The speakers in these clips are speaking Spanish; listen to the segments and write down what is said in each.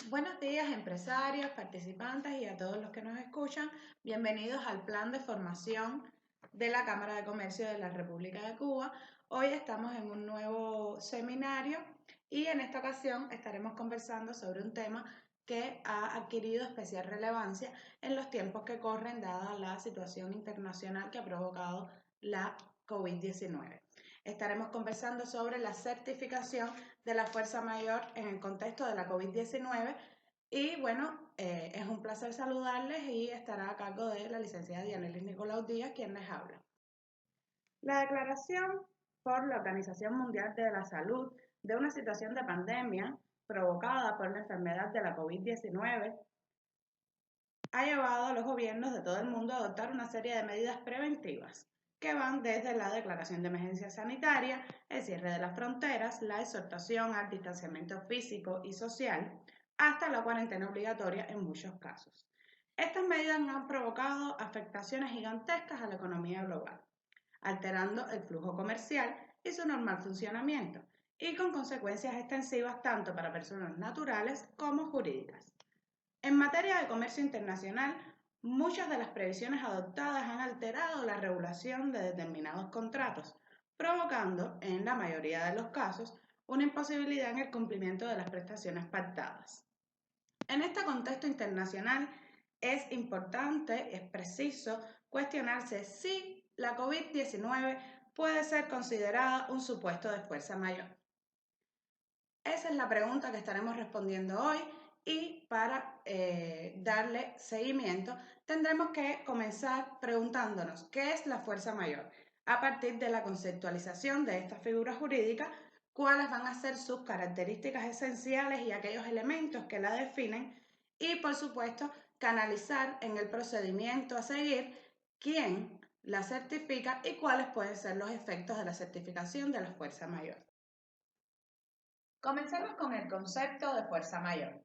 Buenos días, empresarios, participantes y a todos los que nos escuchan. Bienvenidos al plan de formación de la Cámara de Comercio de la República de Cuba. Hoy estamos en un nuevo seminario y en esta ocasión estaremos conversando sobre un tema que ha adquirido especial relevancia en los tiempos que corren, dada la situación internacional que ha provocado la COVID-19. Estaremos conversando sobre la certificación de la fuerza mayor en el contexto de la COVID-19 y bueno, es un placer saludarles y estará a cargo de la licenciada Dianelis Nicolau Díaz, quien les habla. La declaración por la Organización Mundial de la Salud de una situación de pandemia provocada por la enfermedad de la COVID-19 ha llevado a los gobiernos de todo el mundo a adoptar una serie de medidas preventivas que van desde la declaración de emergencia sanitaria, el cierre de las fronteras, la exhortación al distanciamiento físico y social, hasta la cuarentena obligatoria en muchos casos. Estas medidas han provocado afectaciones gigantescas a la economía global, alterando el flujo comercial y su normal funcionamiento, y con consecuencias extensivas tanto para personas naturales como jurídicas. En materia de comercio internacional, muchas de las previsiones adoptadas han alterado la regulación de determinados contratos, provocando, en la mayoría de los casos, una imposibilidad en el cumplimiento de las prestaciones pactadas. En este contexto internacional es importante, es preciso cuestionarse si la COVID-19 puede ser considerada un supuesto de fuerza mayor. Esa es la pregunta que estaremos respondiendo hoy y para darle seguimiento tendremos que comenzar preguntándonos qué es la fuerza mayor. A partir de la conceptualización de esta figura jurídica, cuáles van a ser sus características esenciales y aquellos elementos que la definen y, por supuesto, canalizar en el procedimiento a seguir quién la certifica y cuáles pueden ser los efectos de la certificación de la fuerza mayor. Comencemos con el concepto de fuerza mayor.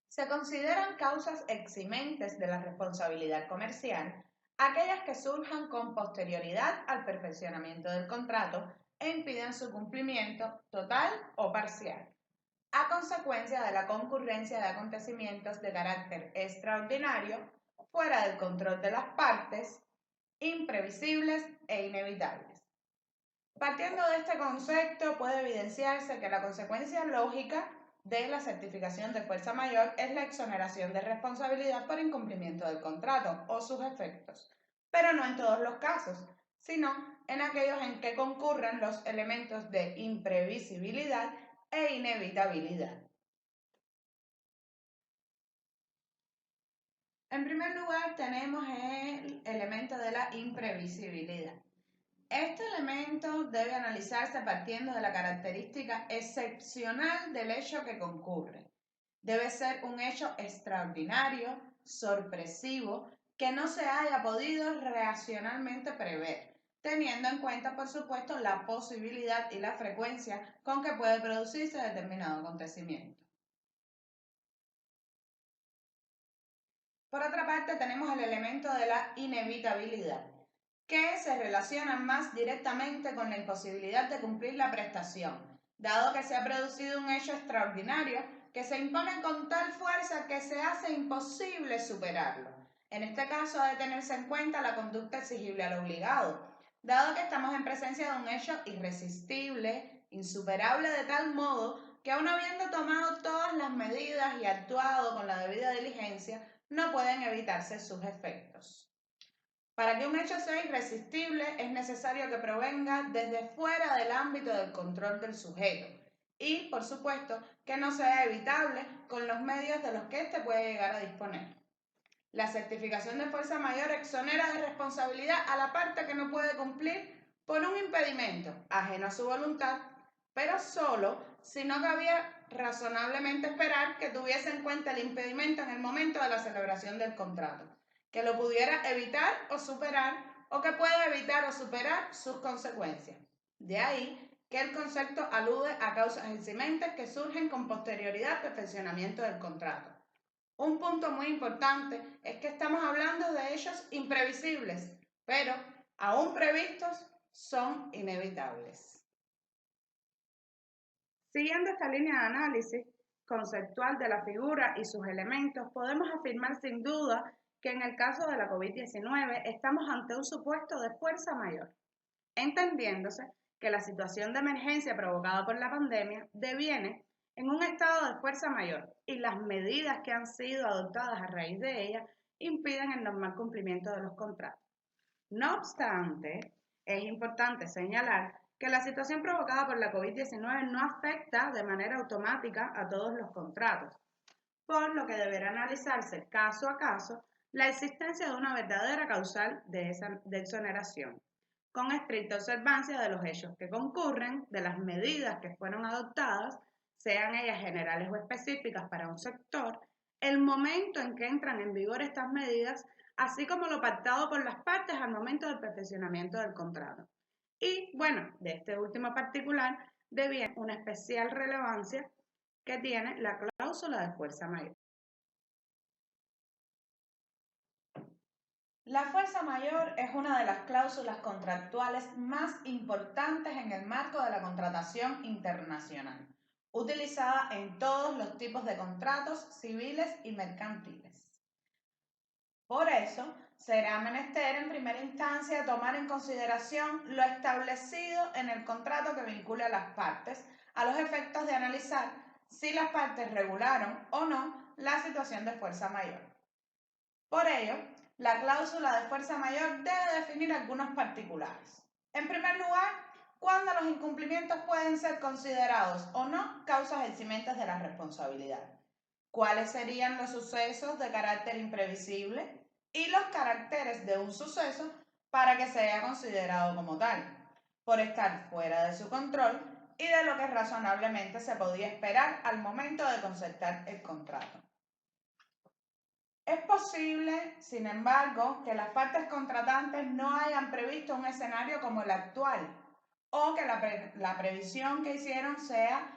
Se consideran causas eximentes de la responsabilidad comercial aquellas que surjan con posterioridad al perfeccionamiento del contrato e impidan su cumplimiento total o parcial, a consecuencia de la concurrencia de acontecimientos de carácter extraordinario, fuera del control de las partes, imprevisibles e inevitables. Partiendo de este concepto, puede evidenciarse que la consecuencia lógica de la certificación de fuerza mayor es la exoneración de responsabilidad por incumplimiento del contrato o sus efectos, pero no en todos los casos, sino en aquellos en que concurran los elementos de imprevisibilidad e inevitabilidad. En primer lugar, tenemos el elemento de la imprevisibilidad. Este elemento debe analizarse partiendo de la característica excepcional del hecho que concurre. Debe ser un hecho extraordinario, sorpresivo, que no se haya podido racionalmente prever, teniendo en cuenta, por supuesto, la posibilidad y la frecuencia con que puede producirse determinado acontecimiento. Por otra parte, tenemos el elemento de la inevitabilidad, que se relaciona más directamente con la imposibilidad de cumplir la prestación, dado que se ha producido un hecho extraordinario que se impone con tal fuerza que se hace imposible superarlo. En este caso ha de tenerse en cuenta la conducta exigible al obligado, dado que estamos en presencia de un hecho irresistible, insuperable de tal modo que aun habiendo tomado todas las medidas y actuado con la debida diligencia, no pueden evitarse sus efectos. Para que un hecho sea irresistible es necesario que provenga desde fuera del ámbito del control del sujeto y, por supuesto, que no sea evitable con los medios de los que éste puede llegar a disponer. La certificación de fuerza mayor exonera de responsabilidad a la parte que no puede cumplir por un impedimento ajeno a su voluntad, pero solo si no cabía razonablemente esperar que tuviese en cuenta el impedimento en el momento de la celebración del contrato, que lo pudiera evitar o superar o que pueda evitar o superar sus consecuencias. De ahí que el concepto alude a causas eximentes que surgen con posterioridad al perfeccionamiento del contrato. Un punto muy importante es que estamos hablando de hechos imprevisibles, pero aún previstos son inevitables. Siguiendo esta línea de análisis, conceptual de la figura y sus elementos, podemos afirmar sin duda que en el caso de la COVID-19 estamos ante un supuesto de fuerza mayor, entendiéndose que la situación de emergencia provocada por la pandemia deviene en un estado de fuerza mayor y las medidas que han sido adoptadas a raíz de ella impiden el normal cumplimiento de los contratos. No obstante, es importante señalar que la situación provocada por la COVID-19 no afecta de manera automática a todos los contratos, por lo que deberá analizarse caso a caso la existencia de una verdadera causal de exoneración, con estricta observancia de los hechos que concurren, de las medidas que fueron adoptadas, sean ellas generales o específicas para un sector, el momento en que entran en vigor estas medidas, así como lo pactado por las partes al momento del perfeccionamiento del contrato. Y bueno, de este último particular deviene una especial relevancia que tiene la cláusula de fuerza mayor. La fuerza mayor es una de las cláusulas contractuales más importantes en el marco de la contratación internacional, utilizada en todos los tipos de contratos civiles y mercantiles. Por eso, será menester en primera instancia tomar en consideración lo establecido en el contrato que vincule a las partes, a los efectos de analizar si las partes regularon o no la situación de fuerza mayor. Por ello, la cláusula de fuerza mayor debe definir algunos particulares. En primer lugar, cuándo los incumplimientos pueden ser considerados o no causas eximentes de la responsabilidad. ¿Cuáles serían los sucesos de carácter imprevisible y los caracteres de un suceso para que sea considerado como tal, por estar fuera de su control y de lo que razonablemente se podía esperar al momento de concertar el contrato? Es posible, sin embargo, que las partes contratantes no hayan previsto un escenario como el actual o que la previsión que hicieron sea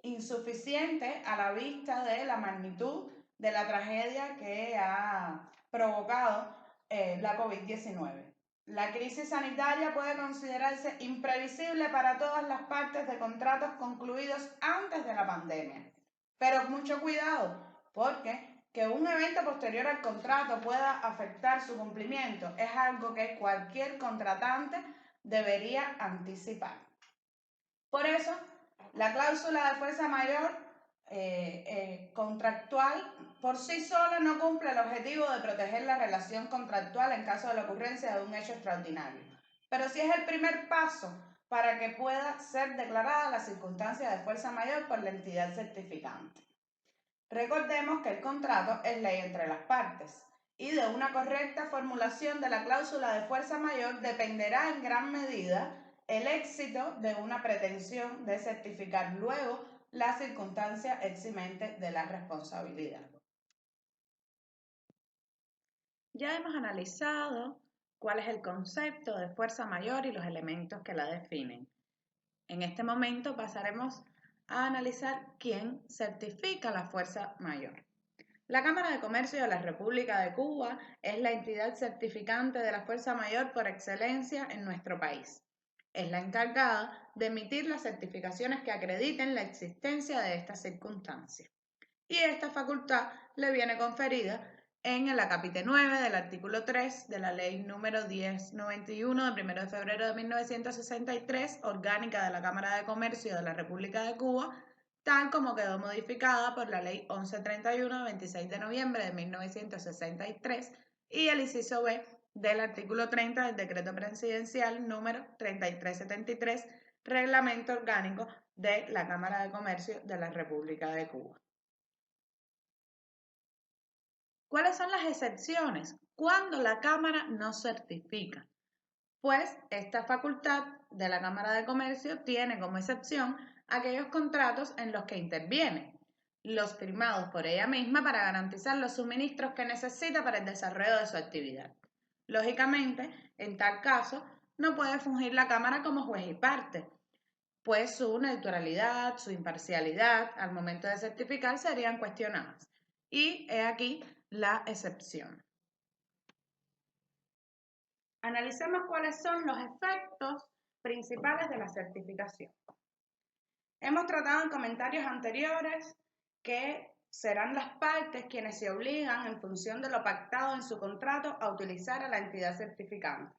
insuficiente a la vista de la magnitud de la tragedia que ha provocado la COVID-19. La crisis sanitaria puede considerarse imprevisible para todas las partes de contratos concluidos antes de la pandemia, pero mucho cuidado, porque que un evento posterior al contrato pueda afectar su cumplimiento es algo que cualquier contratante debería anticipar. Por eso, la cláusula de fuerza mayor contractual por sí sola no cumple el objetivo de proteger la relación contractual en caso de la ocurrencia de un hecho extraordinario, pero sí es el primer paso para que pueda ser declarada la circunstancia de fuerza mayor por la entidad certificante. Recordemos que el contrato es ley entre las partes y de una correcta formulación de la cláusula de fuerza mayor dependerá en gran medida el éxito de una pretensión de certificar luego la circunstancia eximente de la responsabilidad. Ya hemos analizado cuál es el concepto de fuerza mayor y los elementos que la definen. En este momento pasaremos a analizar quién certifica la fuerza mayor. La Cámara de Comercio de la República de Cuba es la entidad certificante de la fuerza mayor por excelencia en nuestro país. Es la encargada de emitir las certificaciones que acrediten la existencia de esta circunstancia. Y esta facultad le viene conferida en el acápite 9 del artículo 3 de la ley número 1091 de 1 de febrero de 1963, orgánica de la Cámara de Comercio de la República de Cuba, tal como quedó modificada por la ley 1131 de 26 de noviembre de 1963 y el inciso B del artículo 30 del decreto presidencial número 3373, reglamento orgánico de la Cámara de Comercio de la República de Cuba. ¿Cuáles son las excepciones? Cuando la Cámara no certifica. Pues esta facultad de la Cámara de Comercio tiene como excepción aquellos contratos en los que interviene, los firmados por ella misma para garantizar los suministros que necesita para el desarrollo de su actividad. Lógicamente, en tal caso, no puede fungir la Cámara como juez y parte, pues su neutralidad, su imparcialidad al momento de certificar serían cuestionadas. Y he aquí la excepción. Analicemos cuáles son los efectos principales de la certificación. En Hemos tratado en comentarios anteriores que serán las partes quienes se obligan, en función de lo pactado en su contrato, a utilizar a la entidad certificante,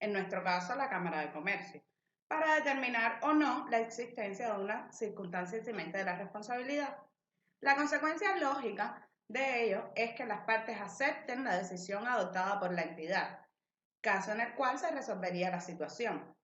en nuestro caso la Cámara de Comercio, para determinar o no la existencia de una circunstancia eximente de la responsabilidad. La consecuencia lógica de ello es que las partes acepten la decisión adoptada por la entidad, caso en el cual se resolvería la situación.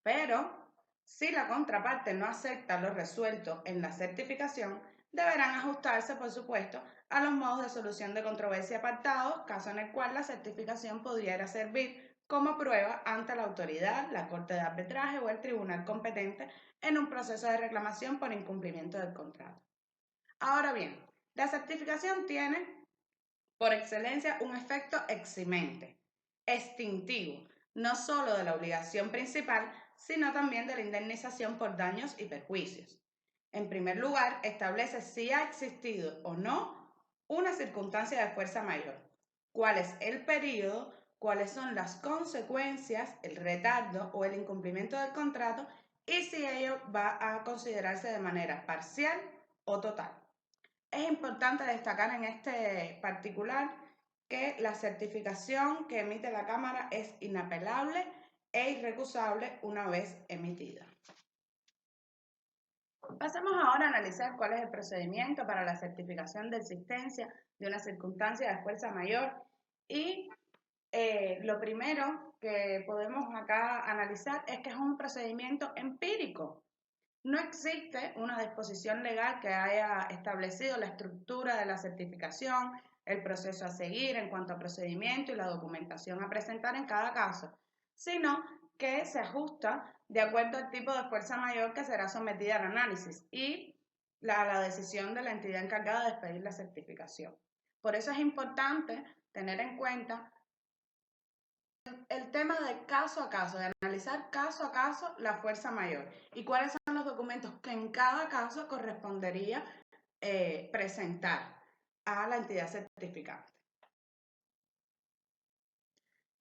Pero, si la contraparte no acepta lo resuelto en la certificación, deberán ajustarse, por supuesto, a los modos de solución de controversia pactados, caso en el cual la certificación pudiera servir como prueba ante la autoridad, la Corte de Arbitraje o el tribunal competente en un proceso de reclamación por incumplimiento del contrato. Ahora bien, la certificación tiene por excelencia un efecto eximente, extintivo, no solo de la obligación principal, sino también de la indemnización por daños y perjuicios. En primer lugar, establece si ha existido o no una circunstancia de fuerza mayor, cuál es el periodo, cuáles son las consecuencias, el retardo o el incumplimiento del contrato y si ello va a considerarse de manera parcial o total. Es importante destacar en este particular que la certificación que emite la Cámara es inapelable e irrecusable una vez emitida. Pasemos ahora a analizar cuál es el procedimiento para la certificación de existencia de una circunstancia de fuerza mayor y lo primero que podemos acá analizar es que es un procedimiento empírico. No existe una disposición legal que haya establecido la estructura de la certificación, el proceso a seguir en cuanto a procedimiento y la documentación a presentar en cada caso, sino que se ajusta de acuerdo al tipo de fuerza mayor que será sometida al análisis y la decisión de la entidad encargada de expedir la certificación. Por eso es importante tener en cuenta el tema de caso a caso, de analizar caso a caso la fuerza mayor y cuáles son los documentos que en cada caso correspondería presentar a la entidad certificante.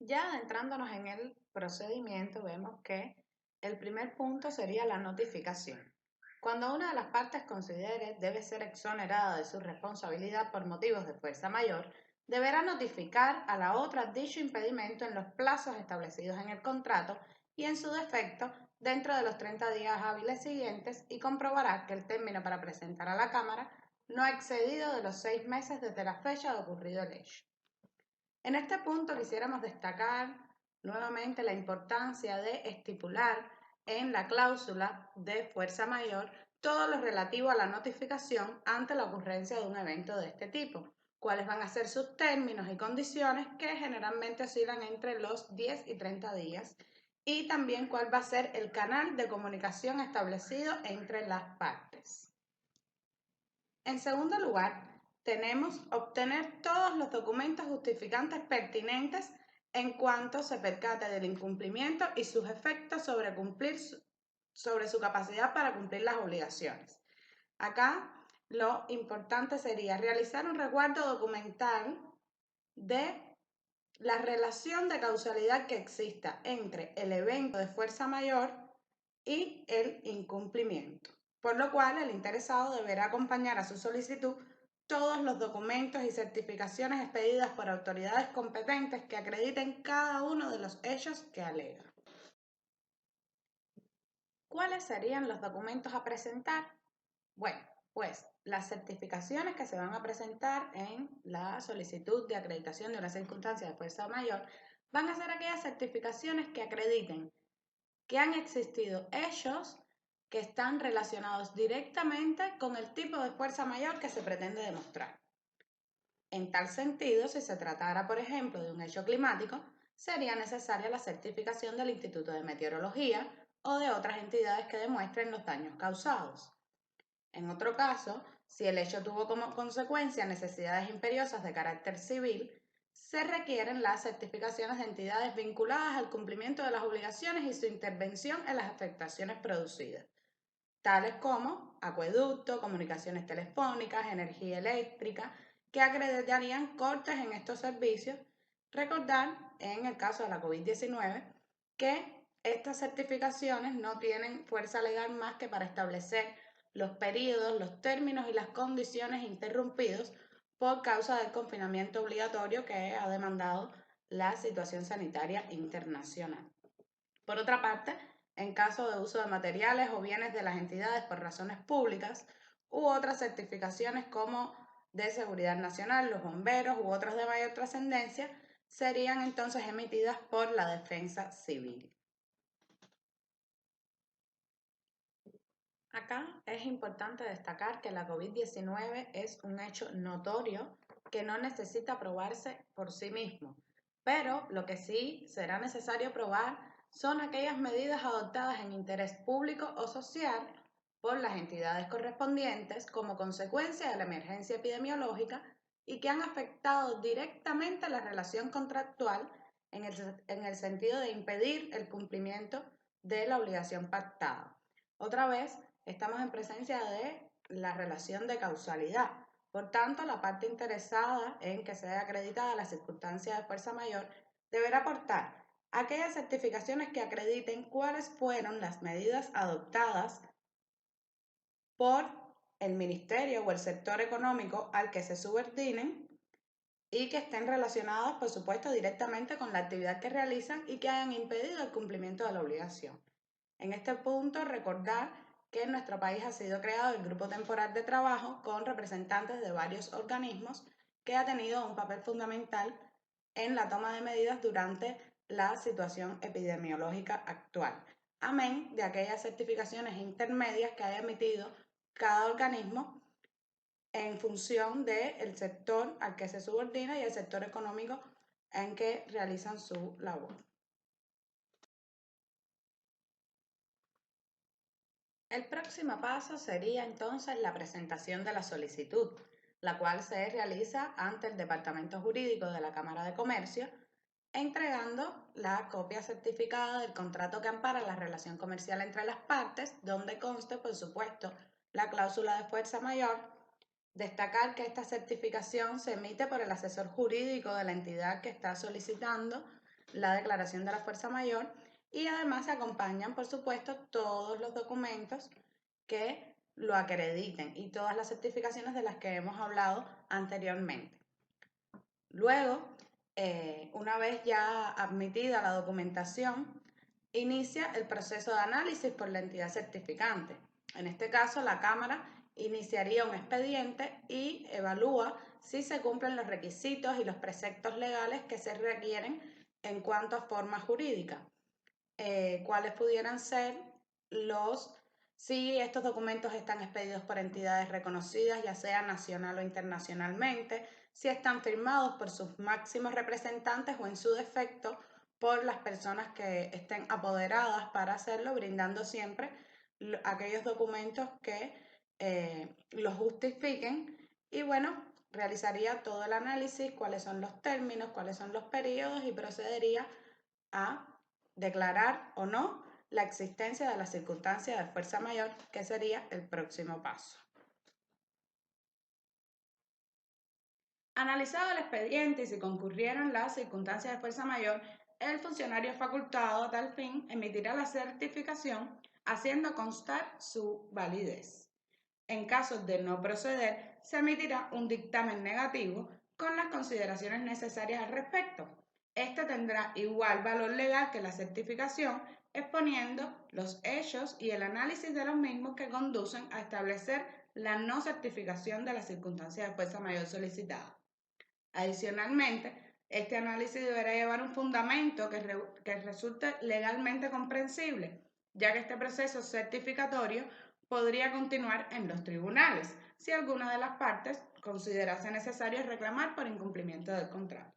Ya adentrándonos en el procedimiento, vemos que el primer punto sería la notificación. Cuando una de las partes considere debe ser exonerada de su responsabilidad por motivos de fuerza mayor, deberá notificar a la otra dicho impedimento en los plazos establecidos en el contrato y, en su defecto, dentro de los 30 días hábiles siguientes y comprobará que el término para presentar a la Cámara no ha excedido de los 6 meses desde la fecha de ocurrido el hecho. En este punto quisiéramos destacar nuevamente la importancia de estipular en la cláusula de fuerza mayor todo lo relativo a la notificación ante la ocurrencia de un evento de este tipo, cuáles van a ser sus términos y condiciones que generalmente oscilan entre los 10 y 30 días y también cuál va a ser el canal de comunicación establecido entre las partes. En segundo lugar, tenemos obtener todos los documentos justificantes pertinentes en cuanto se percate del incumplimiento y sus efectos sobre su capacidad para cumplir las obligaciones. Acá lo importante sería realizar un resguardo documental de la relación de causalidad que exista entre el evento de fuerza mayor y el incumplimiento, por lo cual el interesado deberá acompañar a su solicitud todos los documentos y certificaciones expedidas por autoridades competentes que acrediten cada uno de los hechos que alega. ¿Cuáles serían los documentos a presentar? Bueno, pues las certificaciones que se van a presentar en la solicitud de acreditación de una circunstancia de fuerza mayor van a ser aquellas certificaciones que acrediten que han existido hechos que están relacionados directamente con el tipo de fuerza mayor que se pretende demostrar. En tal sentido, si se tratara, por ejemplo, de un hecho climático, sería necesaria la certificación del Instituto de Meteorología o de otras entidades que demuestren los daños causados. En otro caso, si el hecho tuvo como consecuencia necesidades imperiosas de carácter civil, se requieren las certificaciones de entidades vinculadas al cumplimiento de las obligaciones y su intervención en las afectaciones producidas, tales como acueducto, comunicaciones telefónicas, energía eléctrica, que acreditarían cortes en estos servicios. Recordar, en el caso de la COVID-19, que Estas certificaciones no tienen fuerza legal más que para establecer los periodos, los términos y las condiciones interrumpidos por causa del confinamiento obligatorio que ha demandado la situación sanitaria internacional. Por otra parte, en caso de uso de materiales o bienes de las entidades por razones públicas u otras certificaciones como de seguridad nacional, los bomberos u otras de mayor trascendencia, serían entonces emitidas por la defensa civil. Acá es importante destacar que la COVID-19 es un hecho notorio que no necesita probarse por sí mismo, pero lo que sí será necesario probar son aquellas medidas adoptadas en interés público o social por las entidades correspondientes como consecuencia de la emergencia epidemiológica y que han afectado directamente la relación contractual en el sentido de impedir el cumplimiento de la obligación pactada. Otra vez, estamos en presencia de la relación de causalidad. Por tanto, la parte interesada en que sea acreditada la circunstancia de fuerza mayor deberá aportar aquellas certificaciones que acrediten cuáles fueron las medidas adoptadas por el ministerio o el sector económico al que se subordinen y que estén relacionadas, por supuesto, directamente con la actividad que realizan y que hayan impedido el cumplimiento de la obligación. En este punto, recordar que en nuestro país ha sido creado el Grupo Temporal de Trabajo con representantes de varios organismos que ha tenido un papel fundamental en la toma de medidas durante la situación epidemiológica actual, amén de aquellas certificaciones intermedias que haya emitido cada organismo en función del sector al que se subordina y el sector económico en que realizan su labor. El próximo paso sería entonces la presentación de la solicitud, la cual se realiza ante el Departamento Jurídico de la Cámara de Comercio, entregando la copia certificada del contrato que ampara la relación comercial entre las partes, donde conste, por supuesto, la cláusula de fuerza mayor. Destacar que esta certificación se emite por el asesor jurídico de la entidad que está solicitando la declaración de la fuerza mayor y además se acompañan, por supuesto, todos los documentos que lo acrediten y todas las certificaciones de las que hemos hablado anteriormente. Luego, una vez ya admitida la documentación, inicia el proceso de análisis por la entidad certificante. En este caso, la Cámara iniciaría un expediente y evalúa si se cumplen los requisitos y los preceptos legales que se requieren en cuanto a forma jurídica. Cuáles pudieran ser si estos documentos están expedidos por entidades reconocidas, ya sea nacional o internacionalmente, si están firmados por sus máximos representantes o en su defecto por las personas que estén apoderadas para hacerlo, brindando siempre aquellos documentos que los justifiquen y bueno, realizaría todo el análisis, cuáles son los términos, cuáles son los periodos y procedería a declarar o no la existencia de la circunstancia de fuerza mayor, que sería el próximo paso. Analizado el expediente y si concurrieron las circunstancias de fuerza mayor, el funcionario facultado a tal fin emitirá la certificación haciendo constar su validez. En caso de no proceder, se emitirá un dictamen negativo con las consideraciones necesarias al respecto. Este tendrá igual valor legal que la certificación, exponiendo los hechos y el análisis de los mismos que conducen a establecer la no certificación de la circunstancia de fuerza mayor solicitada. Adicionalmente, este análisis deberá llevar un fundamento que resulte legalmente comprensible, ya que este proceso certificatorio podría continuar en los tribunales si alguna de las partes considerase necesario reclamar por incumplimiento del contrato.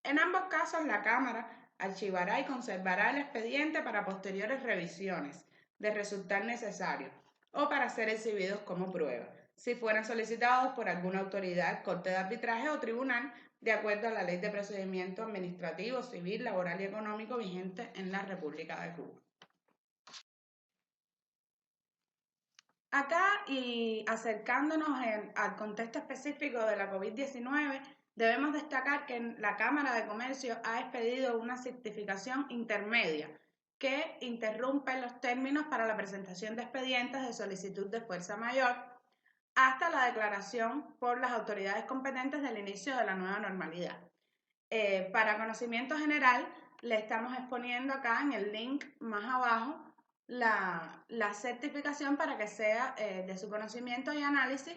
En ambos casos, la Cámara archivará y conservará el expediente para posteriores revisiones, de resultar necesario, o para ser exhibidos como prueba, si fueran solicitados por alguna autoridad, corte de arbitraje o tribunal, de acuerdo a la Ley de Procedimiento Administrativo, Civil, Laboral y Económico vigente en la República de Cuba. Acá y acercándonos al contexto específico de la COVID-19, debemos destacar que la Cámara de Comercio ha expedido una certificación intermedia que interrumpe los términos para la presentación de expedientes de solicitud de fuerza mayor hasta la declaración por las autoridades competentes del inicio de la nueva normalidad. Para conocimiento general, le estamos exponiendo acá en el link más abajo la certificación para que sea de su conocimiento y análisis.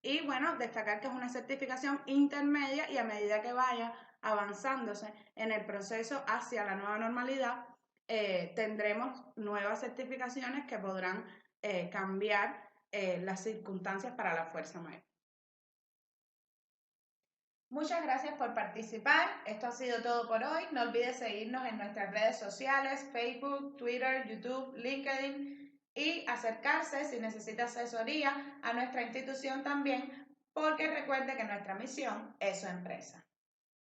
Y bueno, destacar que es una certificación intermedia y a medida que vaya avanzándose en el proceso hacia la nueva normalidad, tendremos nuevas certificaciones que podrán cambiar las circunstancias para la fuerza mayor. Muchas gracias por participar. Esto ha sido todo por hoy. No olvides seguirnos en nuestras redes sociales, Facebook, Twitter, YouTube, LinkedIn y acercarse si necesita asesoría a nuestra institución también, porque recuerde que nuestra misión es su empresa.